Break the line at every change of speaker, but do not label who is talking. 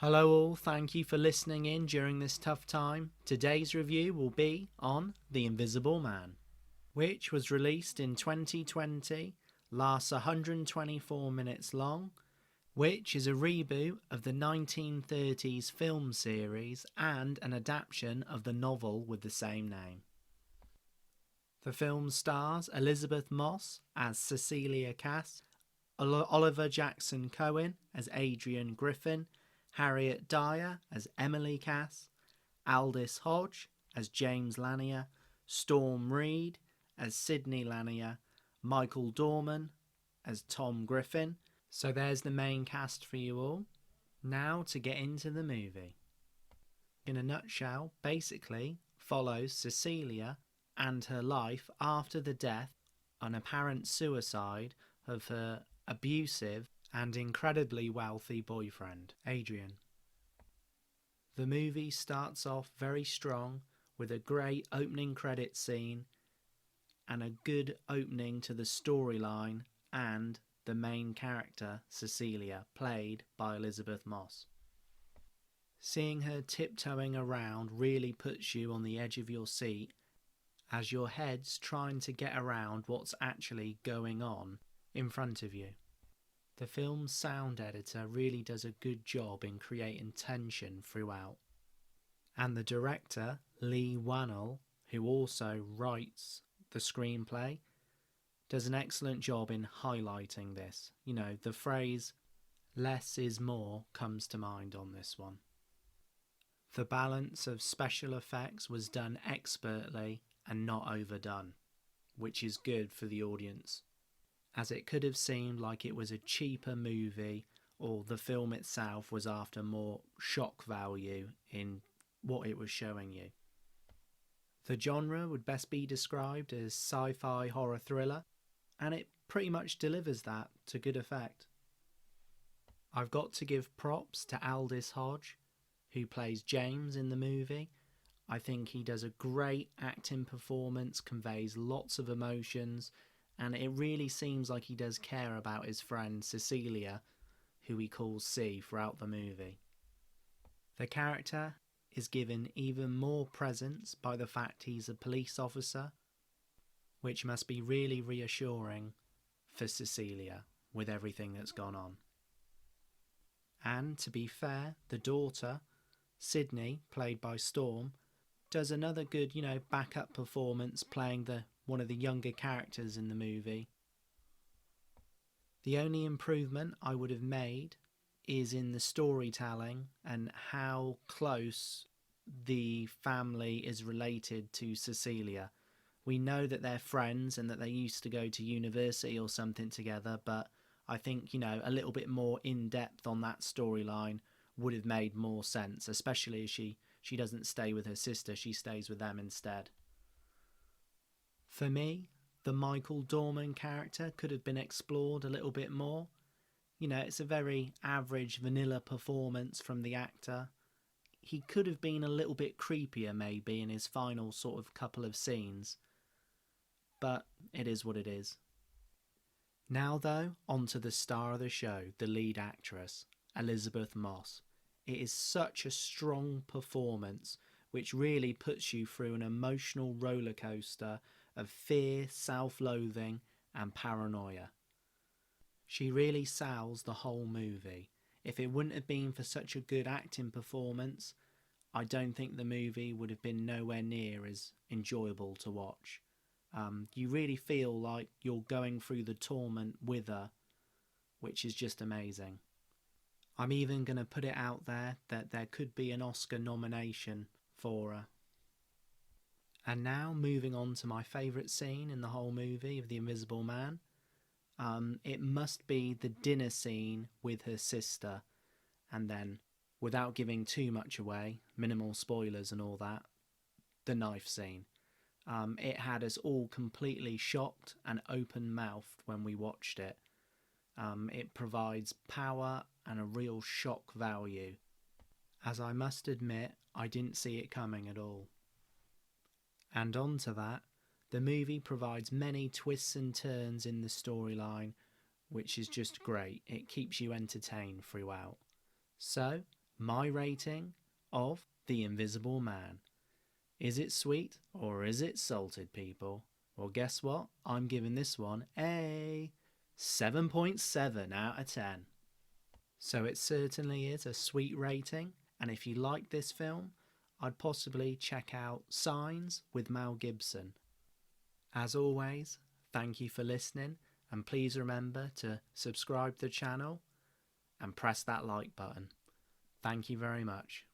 Hello all, thank you for listening in during this tough time. Today's review will be on The Invisible Man, which was released in 2020, lasts 124 minutes long, which is a reboot of the 1930s film series and an adaptation of the novel with the same name. The film stars Elizabeth Moss as Cecilia Cass, Oliver Jackson Cohen as Adrian Griffin, Harriet Dyer as Emily Cass, Aldous Hodge as James Lanier, Storm Reed as Sidney Lanier, Michael Dorman as Tom Griffin. So there's the main cast for you all. Now to get into the movie. In a nutshell, basically follows Cecilia and her life after the death, an apparent suicide of her abusive and incredibly wealthy boyfriend, Adrian. The movie starts off very strong with a great opening credit scene and a good opening to the storyline and the main character, Cecilia, played by Elizabeth Moss. Seeing her tiptoeing around really puts you on the edge of your seat as your head's trying to get around what's actually going on in front of you. The film's sound editor really does a good job in creating tension throughout. And the director, Lee Wannell, who also writes the screenplay, does an excellent job in highlighting this. You know, the phrase, less is more, comes to mind on this one. The balance of special effects was done expertly and not overdone, which is good for the audience, as it could have seemed like it was a cheaper movie or the film itself was after more shock value in what it was showing you. The genre would best be described as sci-fi horror thriller, and it pretty much delivers that to good effect. I've got to give props to Aldous Hodge, who plays James in the movie. I think he does a great acting performance, conveys lots of emotions, and it really seems like he does care about his friend Cecilia, who he calls C throughout the movie. The character is given even more presence by the fact he's a police officer, which must be really reassuring for Cecilia with everything that's gone on. And to be fair, the daughter, Sydney, played by Storm, does another good, backup performance playing one of the younger characters in the movie. The only improvement I would have made is in the storytelling and how close the family is related to Cecilia. We know that they're friends and that they used to go to university or something together, but I think, a little bit more in-depth on that storyline would have made more sense, especially as she doesn't stay with her sister, she stays with them instead. For me, the Michael Dorman character could have been explored a little bit more. It's a very average vanilla performance from the actor. He could have been a little bit creepier maybe in his final sort of couple of scenes, but it is what it is. Now though, on to the star of the show, the lead actress, Elizabeth Moss. It is such a strong performance which really puts you through an emotional roller coaster of fear, self-loathing and paranoia. She really sells the whole movie. If it wouldn't have been for such a good acting performance, I don't think the movie would have been nowhere near as enjoyable to watch. You really feel like you're going through the torment with her, which is just amazing. I'm even going to put it out there that there could be an Oscar nomination for her. And now moving on to my favourite scene in the whole movie of The Invisible Man. It must be the dinner scene with her sister, and then, without giving too much away, minimal spoilers and all that, the knife scene. It had us all completely shocked and open-mouthed when we watched it. It provides power and a real shock value, as I must admit I didn't see it coming at all. And on to that, the movie provides many twists and turns in the storyline, which is just great. It keeps you entertained throughout. So, my rating of The Invisible Man. Is it sweet or is it salted, people? Well, guess what? I'm giving this one a 7.7 out of 10. So it certainly is a sweet rating, and if you like this film, I'd possibly check out Signs with Mel Gibson. As always, thank you for listening, and please remember to subscribe to the channel and press that like button. Thank you very much.